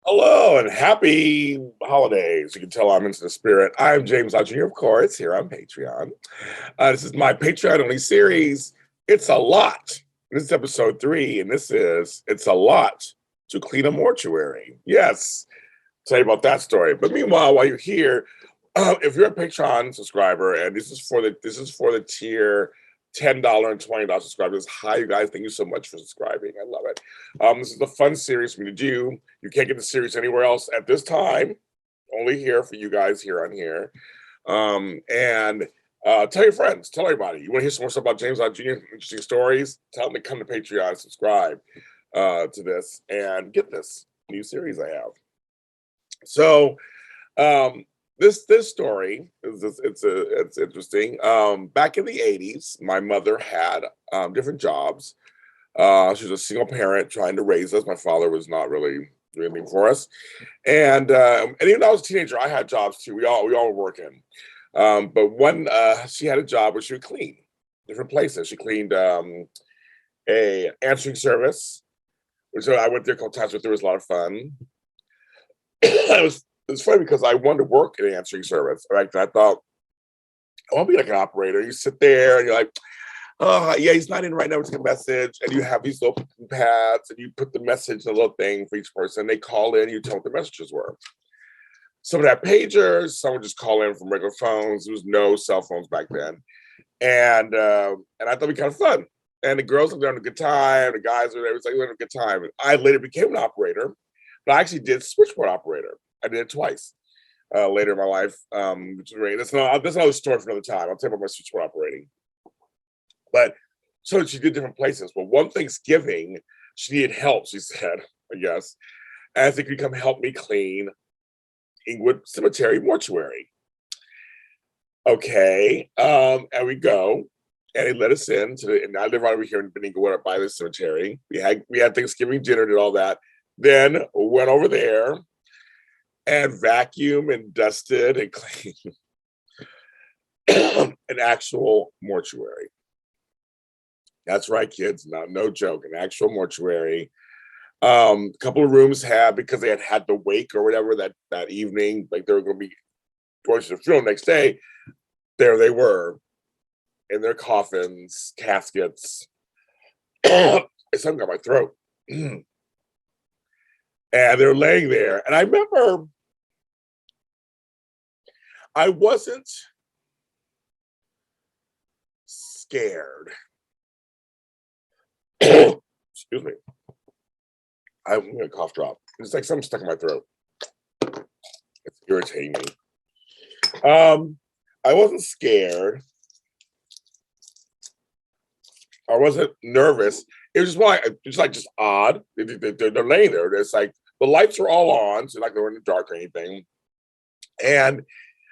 Hello and happy holidays. You can tell I'm into the spirit. I'm James Lott Jr., of course, here on Patreon. This is my Patreon only series. It's a lot. This is episode 3, and this is It's a Lot to Clean a Mortuary. Yes, tell you about that story. But meanwhile, while you're here, if you're a Patreon subscriber, and this is for the tier $10 and $20 subscribers. Hi, you guys. Thank you so much for subscribing. I love it. This is a fun series for me to do. You can't get the series anywhere else at this time. Only here for you guys here on here. And tell your friends, tell everybody. You want to hear some more stuff about James Lott Jr., interesting stories? Tell them to come to Patreon, subscribe to this, and get this new series I have. So, this story it's interesting. Back in the 80s, my mother had different jobs. She was a single parent trying to raise us. My father was not really doing anything for us, and even though I was a teenager, I had jobs too. We all were working. But one she had a job where she would clean different places. She cleaned a answering service, which I went there a couple times. But there was a lot of fun. It's funny because I wanted to work in an answering service. Right? I thought I want to be like an operator. You sit there and you're like, oh yeah, he's not in right now. It's a message, and you have these little pads, and you put the message in a little thing for each person. They call in, you tell them what the messages were. Some would have pagers, some would just call in from regular phones. There was no cell phones back then, and I thought it'd be kind of fun. And the girls were having a good time. The guys were there. It was like having a good time. I later became an operator, but I actually did switchboard operator. I did it twice later in my life, which is great. That's another story for another time. I'll tell you about my switchboard operating. But so she did different places. Well, one Thanksgiving, she needed help, she said, I guess. And I think you come help me clean Inglewood Cemetery mortuary. Okay. And we go. And they let us in and I live right over here in Inglewood by the cemetery. We had Thanksgiving dinner and all that. Then went over there and vacuumed and dusted and cleaned an actual mortuary. That's right, kids. No joke. An actual mortuary. A couple of rooms had, because they had the wake or whatever that evening, like they were going to be going to the funeral next day. There they were in their coffins, caskets. Something got my throat. And they were laying there. And I remember I wasn't scared. Excuse me. I'm gonna cough drop. It's like something stuck in my throat. It's irritating me. I wasn't scared. I wasn't nervous. It was just odd. They're laying there. It's like the lights are all on, so like they were in the dark or anything. And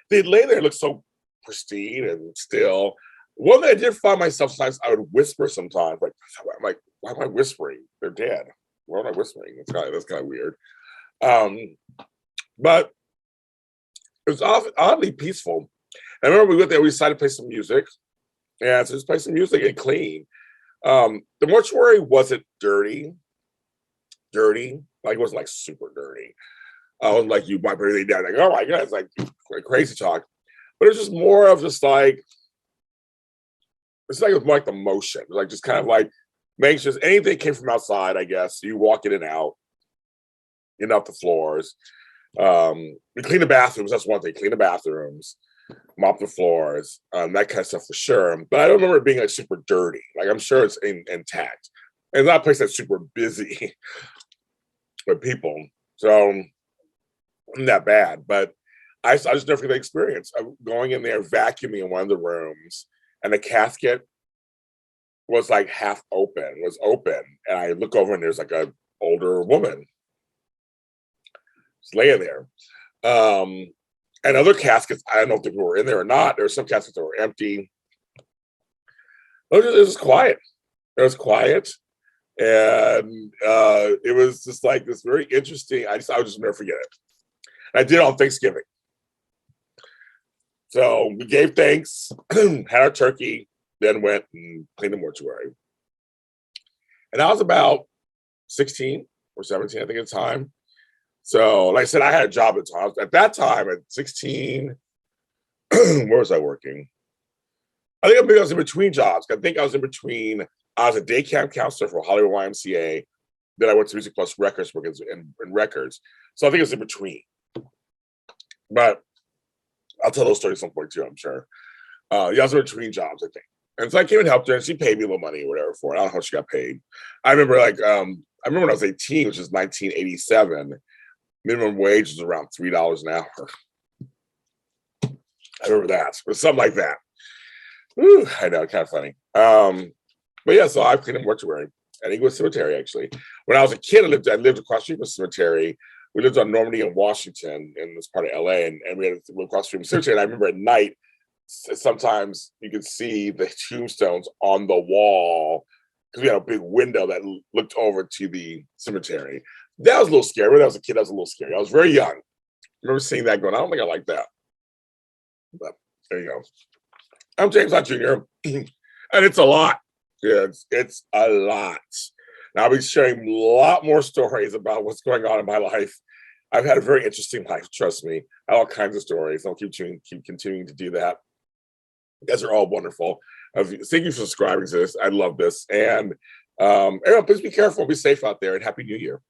they lay there, look so pristine and still. One thing I did find myself sometimes, I would whisper sometimes, I'm like, why am I whispering? They're dead. Why am I whispering? That's kind of weird. But it was oddly peaceful. I remember we went there, we decided to play some music. Yeah, so just play some music and clean. The mortuary wasn't dirty. Like it wasn't like super dirty. I was like, you might put everything down, like, oh my god, it's like crazy talk. But it was just more of just like, it's like it was more like the motion, like just kind of like make sure anything came from outside, I guess. You walk in and out the floors. We clean the bathrooms, that's one thing. Clean the bathrooms, mop the floors, that kind of stuff for sure. But I don't remember it being like super dirty. Like I'm sure it's intact. And it's not a place that's super busy with people. So not that bad. But I just never forget the experience of going in there, vacuuming in one of the rooms, and the casket was like half open, and I look over and there's like a older woman just laying there. And other caskets, I don't know if people were in there or not. There were some caskets that were empty. It was quiet. It was quiet. And it was just like this very interesting, I would just never forget it. I did it on Thanksgiving. So we gave thanks, had our turkey, then went and cleaned the mortuary. And I was about 16 or 17, I think, at the time. So, like I said, I had a job at the time. At that time, at 16, where was I working? I think maybe I was in between jobs. I think I was in between. I was a day camp counselor for Hollywood YMCA. Then I went to Music Plus Records working in records. So I think it's in between. But I'll tell those stories at some point too, I'm sure. Yeah, I was in between jobs, I think. And so I came and helped her, and she paid me a little money or whatever for it. I don't know how she got paid. I remember I remember when I was 18, which is 1987, minimum wage was around $3 an hour. I remember that, or something like that. Whew, I know, kind of funny. But yeah, so I've cleaned a mortuary at Inglewood Cemetery, actually. When I was a kid, I lived across the street from the cemetery. We lived on Normandy and Washington in this part of LA, and we had to live across the street from the cemetery. And I remember at night, sometimes you could see the tombstones on the wall because we had a big window that looked over to the cemetery. That was a little scary. When I was a kid, that was a little scary. I was very young. I remember seeing that going, I don't think I like that. But there you go. I'm James Lott Jr. and it's a lot. Yeah, it's a lot. Now I'll be sharing a lot more stories about what's going on in my life. I've had a very interesting life, trust me. I have all kinds of stories. I'll keep continuing to do that. You guys are all wonderful. Thank you for subscribing to this. I love this. And everyone, please be careful, be safe out there, and Happy New Year.